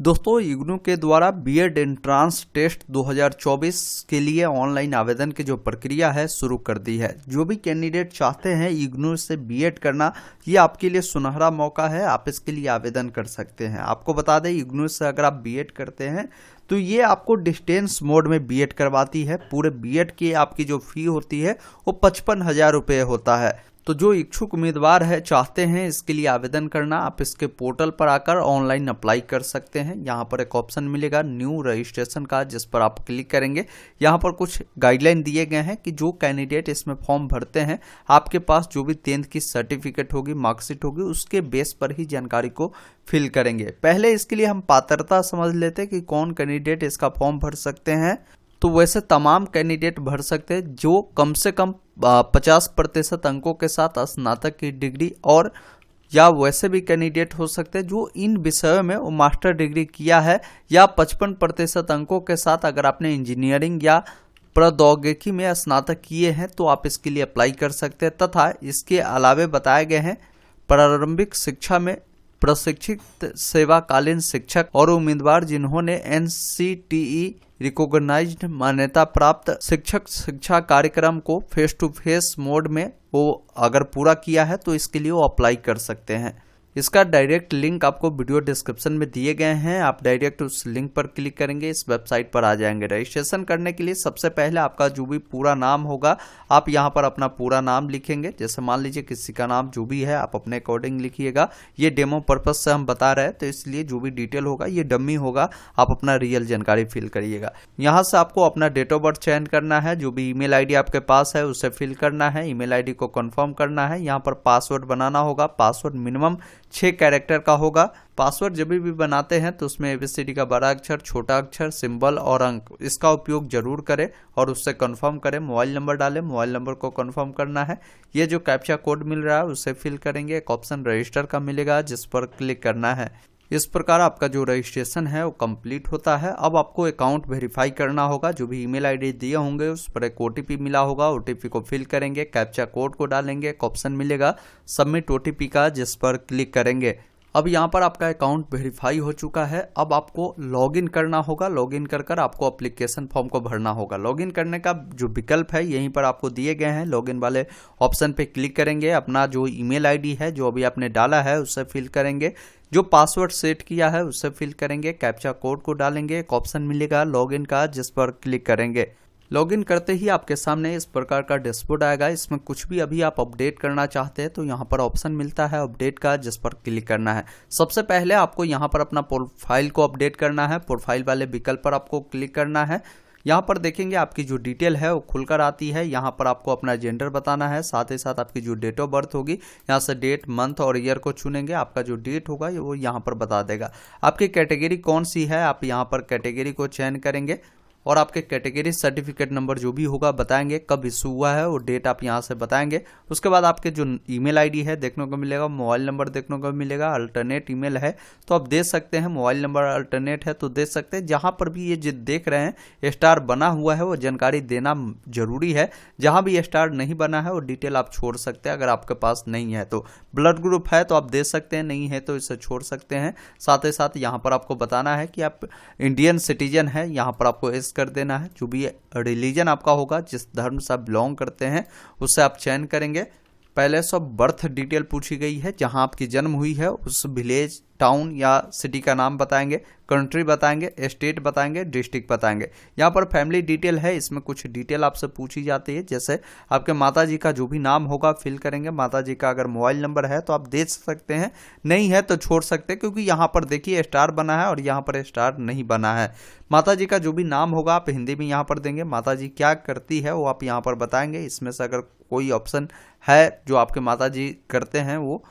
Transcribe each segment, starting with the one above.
दोस्तों इग्नू के द्वारा बीएड एंट्रांस टेस्ट 2024 के लिए ऑनलाइन आवेदन की जो प्रक्रिया है शुरू कर दी है। जो भी कैंडिडेट चाहते हैं इग्नू से बीएड करना, ये आपके लिए सुनहरा मौका है, आप इसके लिए आवेदन कर सकते हैं। आपको बता दें इग्नू से अगर आप बीएड करते हैं तो ये आपको डिस्टेंस मोड में बीएड करवाती है। पूरे बीएड की आपकी जो फी होती है वो 55,000 रुपये होता है। तो जो इच्छुक उम्मीदवार है चाहते हैं इसके लिए आवेदन करना, आप इसके पोर्टल पर आकर ऑनलाइन अप्लाई कर सकते हैं। यहाँ पर एक ऑप्शन मिलेगा न्यू रजिस्ट्रेशन का, जिस पर आप क्लिक करेंगे। यहाँ पर कुछ गाइडलाइन दिए गए हैं कि जो कैंडिडेट इसमें फॉर्म भरते हैं आपके पास जो भी 10th की सर्टिफिकेट होगी, मार्कशीट होगी, उसके बेस पर ही जानकारी को फिल करेंगे। पहले इसके लिए हम पात्रता समझ लेते हैं कि कौन कैंडिडेट इसका फॉर्म भर सकते हैं। तो वैसे तमाम कैंडिडेट भर सकते हैं जो कम से कम 50% अंकों के साथ स्नातक की डिग्री और या वैसे भी कैंडिडेट हो सकते हैं जो इन विषयों में वो मास्टर डिग्री किया है, या 55% अंकों के साथ अगर आपने इंजीनियरिंग या प्रौद्योगिकी में स्नातक किए हैं तो आप इसके लिए अप्लाई कर सकते हैं। तथा इसके अलावे बताए गए हैं प्रारंभिक शिक्षा में प्रशिक्षित सेवाकालीन शिक्षक और उम्मीदवार जिन्होंने NCTE रिकॉग्नाइज्ड मान्यता प्राप्त शिक्षक शिक्षा कार्यक्रम को फेस टू फेस मोड में वो अगर पूरा किया है तो इसके लिए वो अप्लाई कर सकते हैं। इसका डायरेक्ट लिंक आपको वीडियो डिस्क्रिप्शन में दिए गए हैं, आप डायरेक्ट उस लिंक पर क्लिक करेंगे इस वेबसाइट पर आ जाएंगे। रजिस्ट्रेशन करने के लिए सबसे पहले आपका जो भी पूरा नाम होगा आप यहाँ पर अपना पूरा नाम लिखेंगे। जैसे मान लीजिए किसी का नाम जो भी है आप अपने अकॉर्डिंग लिखिएगा। ये डेमो पर्पज से हम बता रहे हैं तो इसलिए जो भी डिटेल होगा ये डमी होगा, आप अपना रियल जानकारी फिल करिएगा। यहाँ से आपको अपना डेट ऑफ बर्थ चयन करना है, जो भी ईमेल आईडी आपके पास है उसे फिल करना है, ईमेल आईडी को कंफर्म करना है। यहाँ पर पासवर्ड बनाना होगा, पासवर्ड मिनिमम 6 कैरेक्टर का होगा। पासवर्ड जब भी बनाते हैं तो उसमें ABCD का बड़ा अक्षर, छोटा अक्षर, सिंबल और अंक इसका उपयोग जरूर करें और उससे कंफर्म करें। मोबाइल नंबर डालें, मोबाइल नंबर को कंफर्म करना है। ये जो कैप्चा कोड मिल रहा है उसे फिल करेंगे। एक ऑप्शन रजिस्टर का मिलेगा जिस पर क्लिक करना है। इस प्रकार आपका जो रजिस्ट्रेशन है वो कंप्लीट होता है। अब आपको अकाउंट वेरीफाई करना होगा। जो भी ईमेल आईडी दिए होंगे उस पर एक OTP मिला होगा, OTP को फिल करेंगे, कैप्चा कोड को डालेंगे। एक ऑप्शन मिलेगा सबमिट OTP का, जिस पर क्लिक करेंगे। अब यहाँ पर आपका अकाउंट वेरीफाई हो चुका है। अब आपको लॉगिन करना होगा। लॉगिन कर आपको एप्लीकेशन फॉर्म को भरना होगा। लॉगिन करने का जो विकल्प है यहीं पर आपको दिए गए हैं। लॉगिन वाले ऑप्शन पे क्लिक करेंगे, अपना जो ईमेल आईडी है जो अभी आपने डाला है उसे फिल करेंगे, जो पासवर्ड सेट किया है उसे फिल करेंगे, कैप्चा कोड को डालेंगे। एक ऑप्शन मिलेगा लॉगिन का, जिस पर क्लिक करेंगे। लॉगिन करते ही आपके सामने इस प्रकार का डैशबोर्ड आएगा। इसमें कुछ भी अभी आप अपडेट करना चाहते हैं तो यहाँ पर ऑप्शन मिलता है अपडेट का, जिस पर क्लिक करना है। सबसे पहले आपको यहाँ पर अपना प्रोफाइल को अपडेट करना है। प्रोफाइल वाले विकल्प पर आपको क्लिक करना है। यहाँ पर देखेंगे आपकी जो डिटेल है वो खुलकर आती है। यहाँ पर आपको अपना जेंडर बताना है, साथ ही साथ आपकी जो डेट ऑफ बर्थ होगी यहाँ से डेट, मंथ और ईयर को चुनेंगे। आपका जो डेट होगा वो यहाँ पर बता देगा। आपकी कैटेगरी कौन सी है, आप यहाँ पर कैटेगरी को चयन करेंगे और आपके कैटेगरी सर्टिफिकेट नंबर जो भी होगा बताएंगे, कब इशू हुआ है वो डेट आप यहाँ से बताएंगे। उसके बाद आपके जो ईमेल आईडी है देखने को मिलेगा, मोबाइल नंबर देखने को मिलेगा। अल्टरनेट ईमेल है तो आप दे सकते हैं, मोबाइल नंबर अल्टरनेट है तो दे सकते हैं। जहाँ पर भी ये जो देख रहे हैं स्टार बना हुआ है वो जानकारी देना जरूरी है। जहाँ भी स्टार नहीं बना है वो डिटेल आप छोड़ सकते हैं अगर आपके पास नहीं है तो। ब्लड ग्रुप है तो आप दे सकते हैं, नहीं है तो इसे छोड़ सकते हैं। साथ ही साथ यहाँ पर आपको बताना है कि आप इंडियन सिटीजन है, यहाँ पर आपको कर देना है। जो भी रिलीजन आपका होगा, जिस धर्म से आप बिलोंग करते हैं उससे आप चयन करेंगे। पहले सब बर्थ डिटेल पूछी गई है, जहां आपकी जन्म हुई है उस विलेज, टाउन या सिटी का नाम बताएंगे, कंट्री बताएंगे, स्टेट बताएंगे, डिस्ट्रिक्ट बताएंगे। यहाँ पर फैमिली डिटेल है, इसमें कुछ डिटेल आपसे पूछी जाती है। जैसे आपके माताजी का जो भी नाम होगा फिल करेंगे। माताजी का अगर मोबाइल नंबर है तो आप दे सकते हैं, नहीं है तो छोड़ सकते हैं, क्योंकि यहाँ पर देखिए स्टार बना है और यहाँ पर स्टार नहीं बना है। माताजी का जो भी नाम होगा आप हिंदी में यहाँ पर देंगे। माताजी क्या करती है वो आप यहाँ पर बताएंगे। इसमें से अगर कोई ऑप्शन है जो आपके माताजी करते हैं वो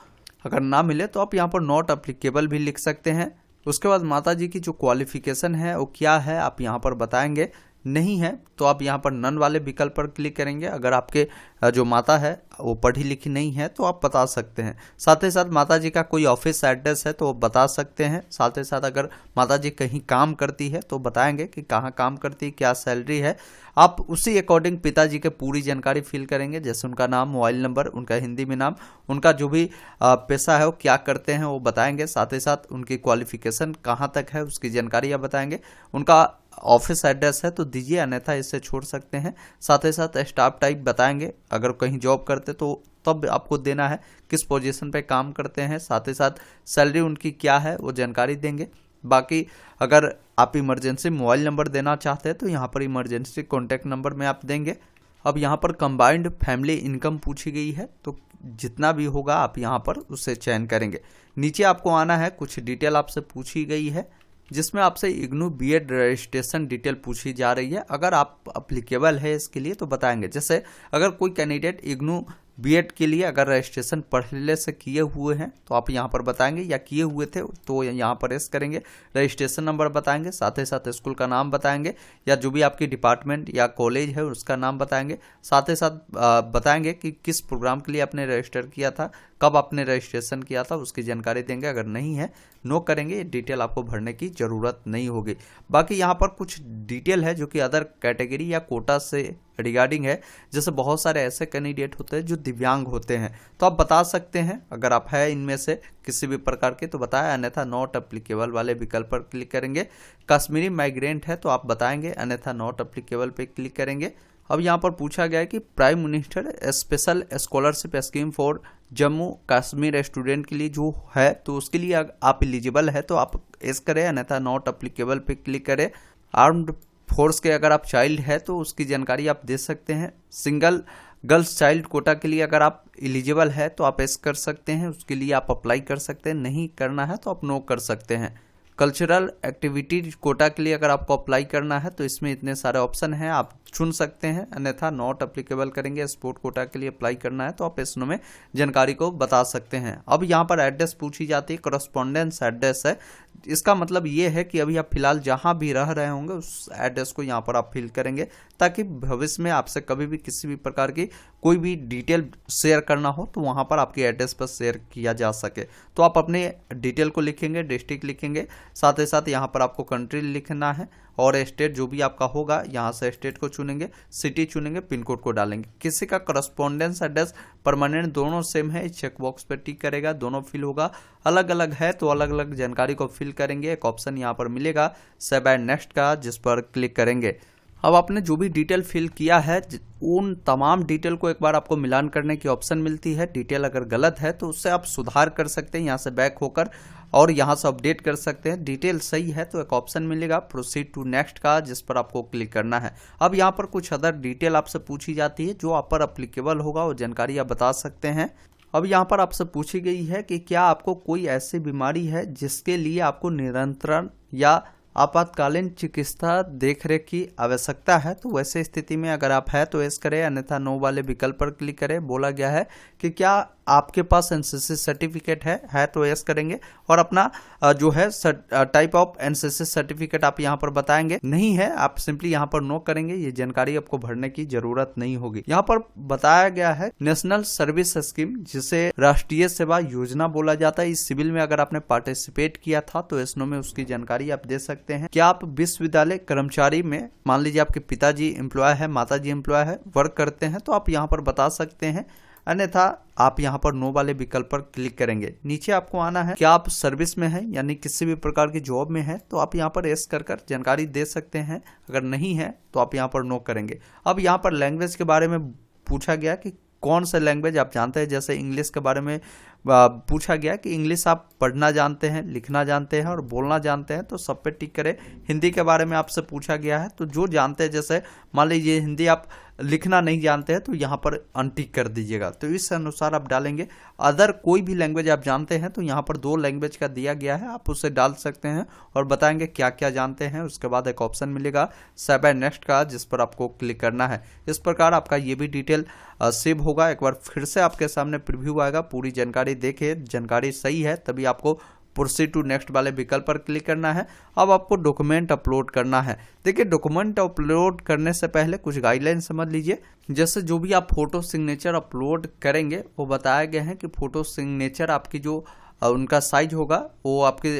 अगर ना मिले तो आप यहाँ पर नॉट अप्लीकेबल भी लिख सकते हैं। उसके बाद माताजी की जो क्वालिफिकेशन है वो क्या है आप यहाँ पर बताएंगे। नहीं है तो आप यहाँ पर नन वाले विकल्प पर क्लिक करेंगे। अगर आपके जो माता है वो पढ़ी लिखी नहीं है तो आप बता सकते हैं। साथ ही साथ माता जी का कोई ऑफिस एड्रेस है तो वो बता सकते हैं। साथ ही साथ अगर माता जी कहीं काम करती है तो बताएंगे कि कहाँ काम करती है, क्या सैलरी है। आप उसी अकॉर्डिंग पिताजी के पूरी जानकारी फिल करेंगे, जैसे उनका नाम, मोबाइल नंबर, उनका हिंदी में नाम, उनका जो भी पेशा है वो क्या करते हैं वो बताएंगे। साथ ही साथ उनकी क्वालिफिकेशन कहाँ तक है उसकी जानकारी आप बताएंगे। उनका ऑफिस एड्रेस है तो दीजिए, अन्यथा इससे छोड़ सकते हैं। साथ ही साथ स्टाफ टाइप बताएंगे, अगर कहीं जॉब करते तो तब आपको देना है, किस पोजीशन पे काम करते हैं। साथ ही साथ सैलरी उनकी क्या है वो जानकारी देंगे। बाकी अगर आप इमरजेंसी मोबाइल नंबर देना चाहते हैं तो यहाँ पर इमरजेंसी कॉन्टैक्ट नंबर में आप देंगे। अब यहाँ पर कंबाइंड फैमिली इनकम पूछी गई है तो जितना भी होगा आप यहाँ पर उससे चयन करेंगे। नीचे आपको आना है, कुछ डिटेल आपसे पूछी गई है जिसमें आपसे इग्नू बीएड रजिस्ट्रेशन डिटेल पूछी जा रही है। अगर आप अप्लीकेबल है इसके लिए तो बताएंगे। जैसे अगर कोई कैंडिडेट इग्नू बीएड के लिए अगर रजिस्ट्रेशन पहले से किए हुए हैं तो आप यहाँ पर बताएंगे, या किए हुए थे तो यहाँ पर यस करेंगे। रजिस्ट्रेशन नंबर बताएंगे, साथ ही साथ स्कूल का नाम बताएंगे, या जो भी आपकी डिपार्टमेंट या कॉलेज है उसका नाम बताएंगे। साथ ही साथ बताएंगे कि किस प्रोग्राम के लिए आपने रजिस्टर किया था, कब आपने रजिस्ट्रेशन किया था, उसकी जानकारी देंगे। अगर नहीं है नो करेंगे, ये डिटेल आपको भरने की ज़रूरत नहीं होगी। बाकी यहाँ पर कुछ डिटेल है जो कि अदर कैटेगरी या कोटा से रिगार्डिंग है। जैसे बहुत सारे ऐसे कैंडिडेट होते हैं जो दिव्यांग होते हैं तो आप बता सकते हैं, अगर आप है इनमें से किसी भी प्रकार के तो बताएं, अन्यथा नॉट एप्लीकेबल वाले विकल्प पर क्लिक करेंगे। कश्मीरी माइग्रेंट है तो आप बताएंगे, अन्यथा नॉट एप्लीकेबल पे क्लिक करेंगे। अब यहाँ पर पूछा गया है कि prime minister special scholarship scheme for Jammu Kashmir student के लिए जो है तो उसके लिए आप एलिजिबल है तो आप एस करें, अन्यथा नॉट एप्लीकेबल पे क्लिक करें। आर्म्ड फोर्स के अगर आप चाइल्ड है तो उसकी जानकारी आप दे सकते हैं। सिंगल गर्ल्स चाइल्ड कोटा के लिए अगर आप एलिजिबल है तो आप एस कर सकते हैं, उसके लिए आप अप्लाई कर सकते हैं। नहीं करना है तो आप नो कर सकते हैं। कल्चरल एक्टिविटी कोटा के लिए अगर आपको अप्लाई करना है तो इसमें इतने सारे ऑप्शन हैं, आप चुन सकते हैं, अन्यथा नॉट एप्लीकेबल करेंगे। स्पोर्ट कोटा के लिए अप्लाई करना है तो आप इसमें में जानकारी को बता सकते हैं। अब यहाँ पर एड्रेस पूछी जाती है, करस्पॉन्डेंस एड्रेस है। इसका मतलब ये है कि अभी आप फिलहाल जहाँ भी रह रहे होंगे उस एड्रेस को यहाँ पर आप फिल करेंगे, ताकि भविष्य में आपसे कभी भी किसी भी प्रकार की कोई भी डिटेल शेयर करना हो तो वहाँ पर आपकी एड्रेस पर शेयर किया जा सके। तो आप अपने डिटेल को लिखेंगे, डिस्ट्रिक्ट लिखेंगे, साथ ही साथ यहाँ पर आपको कंट्री लिखना है और स्टेट जो भी आपका होगा यहाँ से स्टेट को चुनेंगे, सिटी चुनेंगे, पिन कोड को डालेंगे। किसी का करस्पॉन्डेंस एड्रेस परमानेंट दोनों सेम है, चेक बॉक्स पे टिक करेगा, दोनों फिल होगा। अलग अलग है तो अलग अलग जानकारी को फिल करेंगे। एक ऑप्शन यहाँ पर मिलेगा सेव एंड नेक्स्ट का, जिस पर क्लिक करेंगे। अब आपने जो भी डिटेल फिल किया है उन तमाम डिटेल को एक बार आपको मिलान करने की ऑप्शन मिलती है। डिटेल अगर गलत है तो उससे आप सुधार कर सकते हैं यहाँ से बैक होकर, और यहाँ से अपडेट कर सकते हैं। डिटेल सही है तो एक ऑप्शन मिलेगा प्रोसीड टू नेक्स्ट का, जिस पर आपको क्लिक करना है। अब यहाँ पर कुछ अदर डिटेल आपसे पूछी जाती है, जो आप पर अप्लीकेबल होगा वो जानकारी आप बता सकते हैं। अब यहाँ पर आपसे पूछी गई है कि क्या आपको कोई ऐसी बीमारी है जिसके लिए आपको निरंतर या आपातकालीन चिकित्सा देखरेख की आवश्यकता है। तो वैसे स्थिति में अगर आप है तो एस करें, अन्यथा नो वाले विकल्प पर क्लिक करें। बोला गया है कि क्या आपके पास एनसीसी सर्टिफिकेट है तो एस करेंगे, और अपना जो है टाइप ऑफ एनसीसी सर्टिफिकेट आप यहाँ पर बताएंगे। नहीं है आप सिंपली यहाँ पर नो करेंगे, ये जानकारी आपको भरने की जरूरत नहीं होगी। यहाँ पर बताया गया है नेशनल सर्विस स्कीम, जिसे राष्ट्रीय सेवा योजना बोला जाता है। इस सिविल में अगर आपने पार्टिसिपेट किया था तो एस नो में उसकी जानकारी आप दे सकते हैं। क्या आप विश्वविद्यालय कर्मचारी में, मान लीजिए आपके पिताजी एम्प्लॉय है, माताजी एम्प्लॉय है, वर्क करते हैं तो आप यहाँ पर बता सकते हैं, अन्यथा आप यहाँ पर नो वाले विकल्प पर क्लिक करेंगे। नीचे आपको आना है, क्या आप सर्विस में हैं यानी किसी भी प्रकार की जॉब में है, तो आप यहाँ पर एस कर जानकारी दे सकते हैं। अगर नहीं है तो आप यहाँ पर नो करेंगे। अब यहाँ पर लैंग्वेज के बारे में पूछा गया कि कौन सा लैंग्वेज आप जानते हैं। जैसे इंग्लिश के बारे में पूछा गया कि इंग्लिश आप पढ़ना जानते हैं, लिखना जानते हैं और बोलना जानते हैं, तो सब पे टिक करें। हिंदी के बारे में आपसे पूछा गया है तो जो जानते हैं, जैसे मान लीजिए हिंदी आप लिखना नहीं जानते हैं तो यहाँ पर अनटिक कर दीजिएगा, तो इस अनुसार आप डालेंगे। अदर कोई भी लैंग्वेज आप जानते हैं तो यहाँ पर 2 लैंग्वेज का दिया गया है, आप उसे डाल सकते हैं और बताएंगे क्या क्या जानते हैं। उसके बाद एक ऑप्शन मिलेगा सेव एंड नेक्स्ट का, जिस पर आपको क्लिक करना है। इस प्रकार आपका ये भी डिटेल सेव होगा। एक बार फिर से आपके सामने प्रीव्यू आएगा, पूरी जानकारी देखिए, जानकारी सही है तभी आपको प्रोसीड टू नेक्स्ट वाले विकल्प पर क्लिक करना है। अब आपको डॉक्यूमेंट अपलोड करना है। देखिए, डॉक्यूमेंट अपलोड करने से पहले कुछ गाइडलाइन समझ लीजिए। जैसे जो भी आप फोटो सिग्नेचर अपलोड करेंगे वो बताया गया है कि फोटो सिग्नेचर आपकी जो उनका साइज होगा वो आपके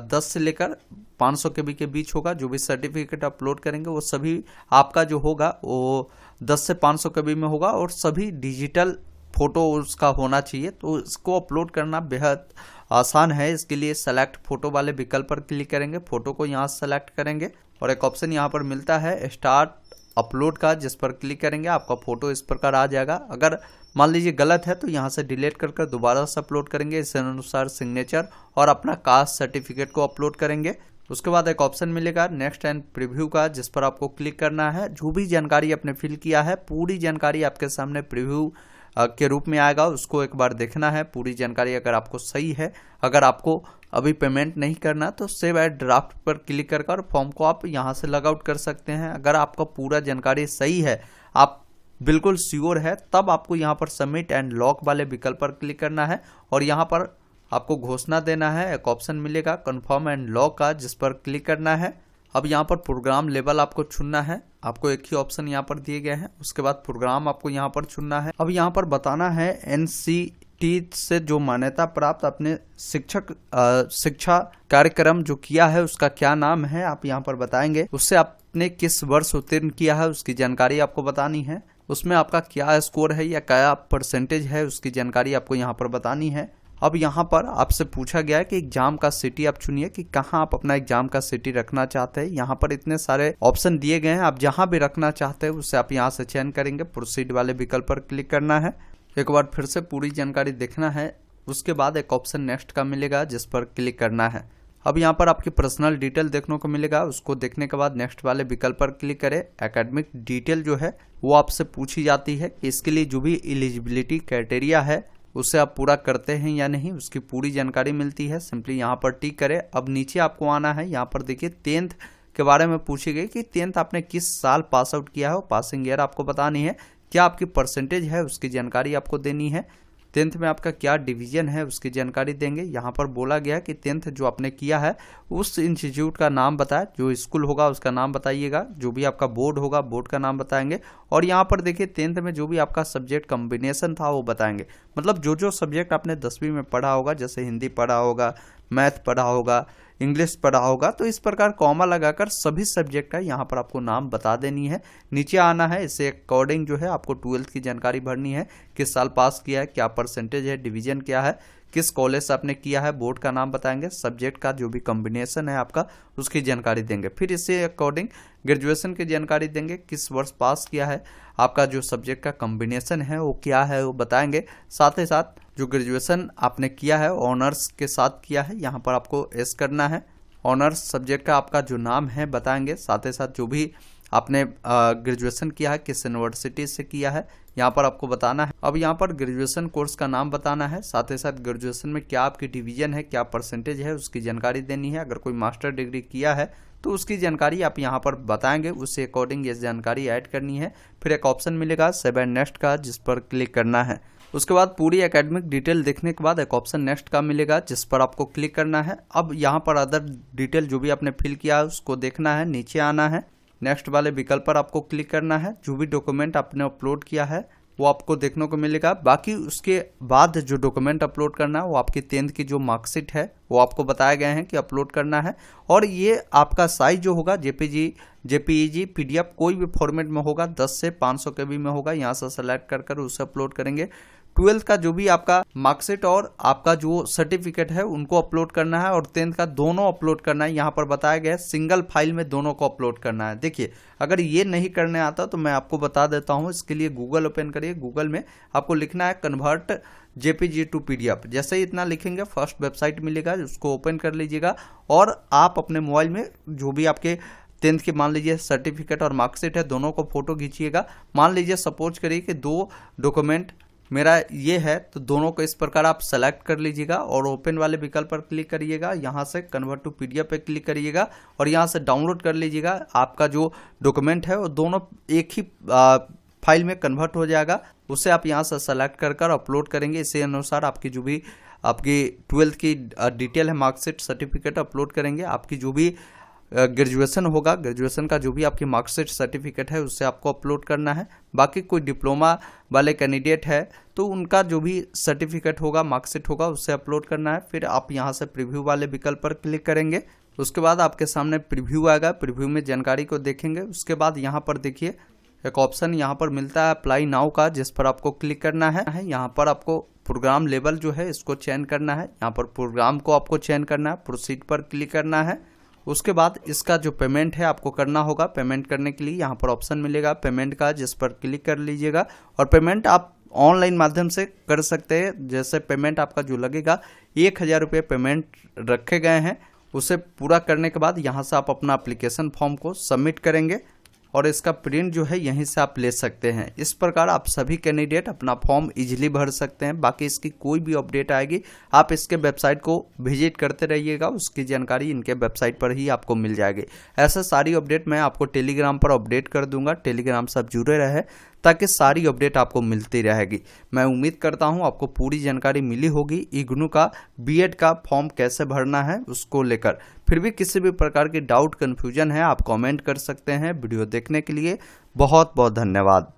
10 से लेकर 500 KB के बीच होगा। जो भी सर्टिफिकेट अपलोड करेंगे वो सभी आपका जो होगा वो 10 से 500 KB में होगा और सभी डिजिटल फोटो उसका होना चाहिए। तो इसको अपलोड करना बेहद आसान है। इसके लिए सेलेक्ट फोटो वाले विकल्प पर क्लिक करेंगे, फोटो को यहाँ सेलेक्ट करेंगे और एक ऑप्शन यहाँ पर मिलता है स्टार्ट अपलोड का, जिस पर क्लिक करेंगे आपका फोटो इस प्रकार आ जाएगा। अगर मान लीजिए गलत है तो यहाँ से डिलीट कर दोबारा से अपलोड करेंगे। इस अनुसार सिग्नेचर और अपना कास्ट सर्टिफिकेट को अपलोड करेंगे। उसके बाद एक ऑप्शन मिलेगा नेक्स्ट एंड प्रीव्यू का, जिस पर आपको क्लिक करना है। जो भी जानकारी आपने फिल किया है पूरी जानकारी आपके सामने प्रीव्यू के रूप में आएगा, उसको एक बार देखना है पूरी जानकारी अगर आपको सही है। अगर आपको अभी पेमेंट नहीं करना तो सेव एज ड्राफ्ट पर क्लिक कर फॉर्म को आप यहाँ से लॉग आउट कर सकते हैं। अगर आपका पूरा जानकारी सही है, आप बिल्कुल श्योर है, तब आपको यहाँ पर सबमिट एंड लॉक वाले विकल्प पर क्लिक करना है और यहाँ पर आपको घोषणा देना है। एक ऑप्शन मिलेगा कन्फर्म एंड लॉक का, जिस पर क्लिक करना है। अब यहाँ पर प्रोग्राम लेवल आपको चुनना है। आपको एक ही ऑप्शन यहाँ पर दिए गए हैं। उसके बाद प्रोग्राम आपको यहाँ पर चुनना है। अब यहाँ पर बताना है NCT से जो मान्यता प्राप्त अपने शिक्षा कार्यक्रम जो किया है उसका क्या नाम है, आप यहाँ पर बताएंगे। उससे आपने किस वर्ष उत्तीर्ण किया है उसकी जानकारी आपको बतानी है। उसमें आपका क्या स्कोर है या क्या परसेंटेज है उसकी जानकारी आपको यहाँ पर बतानी है। अब यहाँ पर आपसे पूछा गया है कि एग्जाम का सिटी आप चुनिए कि कहाँ आप अपना एग्जाम का सिटी रखना चाहते हैं। यहाँ पर इतने सारे ऑप्शन दिए गए हैं, आप जहाँ भी रखना चाहते हैं उससे आप यहाँ से चयन करेंगे। प्रोसीड वाले विकल्प पर क्लिक करना है। एक बार फिर से पूरी जानकारी देखना है। उसके बाद एक ऑप्शन नेक्स्ट का मिलेगा, जिस पर क्लिक करना है। अब यहाँ पर आपकी पर्सनल डिटेल देखने को मिलेगा। उसको देखने के बाद नेक्स्ट वाले विकल्प पर क्लिक करें। एकेडमिक डिटेल जो है वो आपसे पूछी जाती है कि इसके लिए जो भी एलिजिबिलिटी क्राइटेरिया है उसे आप पूरा करते हैं या नहीं, उसकी पूरी जानकारी मिलती है। सिंपली यहाँ पर टिक करें। अब नीचे आपको आना है। यहाँ पर देखिए 10th के बारे में पूछी गई कि 10th आपने किस साल पास आउट किया है, वो पासिंग ईयर आपको बतानी है। क्या आपकी परसेंटेज है उसकी जानकारी आपको देनी है। 10th में आपका क्या डिवीजन है उसकी जानकारी देंगे। यहाँ पर बोला गया कि 10th जो आपने किया है उस इंस्टीट्यूट का नाम बताए, जो स्कूल होगा उसका नाम बताइएगा, जो भी आपका बोर्ड होगा बोर्ड का नाम बताएंगे। और यहाँ पर देखिए 10th में जो भी आपका सब्जेक्ट कॉम्बिनेशन था वो बताएंगे। मतलब जो सब्जेक्ट आपने 10वीं में पढ़ा होगा, जैसे हिंदी पढ़ा होगा, मैथ पढ़ा होगा, इंग्लिश पढ़ा होगा, तो इस प्रकार कॉमा लगाकर सभी सब्जेक्ट का यहाँ पर आपको नाम बता देनी है। नीचे आना है। इससे अकॉर्डिंग जो है आपको 12th की जानकारी भरनी है, किस साल पास किया है, क्या परसेंटेज है, डिवीजन क्या है, किस कॉलेज से आपने किया है, बोर्ड का नाम बताएंगे, सब्जेक्ट का जो भी कॉम्बिनेशन है आपका उसकी जानकारी देंगे। फिर इससे अकॉर्डिंग ग्रेजुएशन की जानकारी देंगे, किस वर्ष पास किया है, आपका जो सब्जेक्ट का कॉम्बिनेशन है वो क्या है वो बताएंगे। साथ ही साथ जो ग्रेजुएशन आपने किया है ऑनर्स के साथ किया है, यहाँ पर आपको एस करना है। ऑनर्स सब्जेक्ट का आपका जो नाम है बताएंगे। साथ ही साथ जो भी आपने ग्रेजुएशन किया है किस यूनिवर्सिटी से किया है यहाँ पर आपको बताना है। अब यहाँ पर ग्रेजुएशन कोर्स का नाम बताना है। साथ ही साथ ग्रेजुएशन में क्या आपकी डिवीजन है, क्या परसेंटेज है उसकी जानकारी देनी है। अगर कोई मास्टर डिग्री किया है तो उसकी जानकारी आप यहाँ पर बताएंगे, उससे अकॉर्डिंग ये जानकारी ऐड करनी है। फिर एक ऑप्शन मिलेगा सेव एंड नेक्स्ट का, जिस पर क्लिक करना है। उसके बाद पूरी एकेडमिक डिटेल देखने के बाद एक ऑप्शन नेक्स्ट का मिलेगा, जिस पर आपको क्लिक करना है। अब यहाँ पर अदर डिटेल जो भी आपने फिल किया है उसको देखना है। नीचे आना है। नेक्स्ट वाले विकल्प पर आपको क्लिक करना है। जो भी डॉक्यूमेंट आपने अपलोड किया है वो आपको देखने को मिलेगा। बाकी उसके बाद जो डॉक्यूमेंट अपलोड करना है वो आपकी 10th की जो मार्कशीट है वो आपको बताए गए हैं कि अपलोड करना है। और ये आपका साइज जो होगा JPEG PDF कोई भी फॉर्मेट में होगा, 10 से 500 KB में होगा। यहाँ से सेलेक्ट कर उसे अपलोड करेंगे। 12th का जो भी आपका मार्कशीट और आपका जो सर्टिफिकेट है उनको अपलोड करना है और 10th का दोनों अपलोड करना है। यहाँ पर बताया गया है सिंगल फाइल में दोनों को अपलोड करना है। देखिए अगर ये नहीं करने आता तो मैं आपको बता देता हूँ। इसके लिए गूगल ओपन करिए। गूगल में आपको लिखना है कन्वर्ट JPG टू PDF। जैसे ही इतना लिखेंगे फर्स्ट वेबसाइट मिलेगा, उसको ओपन कर लीजिएगा और आप अपने मोबाइल में जो भी आपके 10th की मान लीजिए सर्टिफिकेट और मार्कशीट है दोनों को फोटो खींचिएगा। मान लीजिए सपोज करिए कि 2 डॉक्यूमेंट मेरा ये है तो दोनों को इस प्रकार आप सेलेक्ट कर लीजिएगा और ओपन वाले विकल्प पर क्लिक करिएगा। यहाँ से कन्वर्ट टू PDF पे क्लिक करिएगा और यहाँ से डाउनलोड कर लीजिएगा। आपका जो डॉक्यूमेंट है वो दोनों एक ही फाइल में कन्वर्ट हो जाएगा। उसे आप यहाँ से सेलेक्ट कर अपलोड करेंगे। इसी अनुसार आपकी जो भी आपकी 12th की डिटेल है, मार्कशीट, सर्टिफिकेट अपलोड करेंगे। आपकी जो भी ग्रेजुएशन होगा, ग्रेजुएशन का जो भी आपकी मार्कशीट, सर्टिफिकेट है, उससे आपको अपलोड करना है। बाकी कोई डिप्लोमा वाले कैंडिडेट है तो उनका जो भी सर्टिफिकेट होगा, मार्कशीट होगा, उससे अपलोड करना है। फिर आप यहाँ से प्रीव्यू वाले विकल्प पर क्लिक करेंगे। उसके बाद आपके सामने प्रीव्यू आएगा, प्रीव्यू में जानकारी को देखेंगे। उसके बाद यहाँ पर देखिए एक ऑप्शन यहाँ पर मिलता है अप्लाई नाउ का, जिस पर आपको क्लिक करना है। यहाँ पर आपको प्रोग्राम लेवल जो है इसको चयन करना है। यहाँ पर प्रोग्राम को आपको चयन करना है, प्रोसीड पर क्लिक करना है। उसके बाद इसका जो पेमेंट है आपको करना होगा। पेमेंट करने के लिए यहाँ पर ऑप्शन मिलेगा पेमेंट का, जिस पर क्लिक कर लीजिएगा। और पेमेंट आप ऑनलाइन माध्यम से कर सकते हैं। जैसे पेमेंट आपका जो लगेगा 1000 रुपये पेमेंट रखे गए हैं। उसे पूरा करने के बाद यहाँ से आप अपना एप्लीकेशन फॉर्म को सबमिट करेंगे और इसका प्रिंट जो है यहीं से आप ले सकते हैं। इस प्रकार आप सभी कैंडिडेट अपना फॉर्म इजीली भर सकते हैं। बाकी इसकी कोई भी अपडेट आएगी आप इसके वेबसाइट को विजिट करते रहिएगा, उसकी जानकारी इनके वेबसाइट पर ही आपको मिल जाएगी। ऐसा सारी अपडेट मैं आपको टेलीग्राम पर अपडेट कर दूंगा। टेलीग्राम से आप जुड़े रहे ताकि सारी अपडेट आपको मिलती रहेगी। मैं उम्मीद करता हूं आपको पूरी जानकारी मिली होगी इग्नू का बीएड का फॉर्म कैसे भरना है उसको लेकर। फिर भी किसी भी प्रकार की डाउट, कन्फ्यूजन है, आप कमेंट कर सकते हैं। वीडियो देखने के लिए बहुत बहुत धन्यवाद।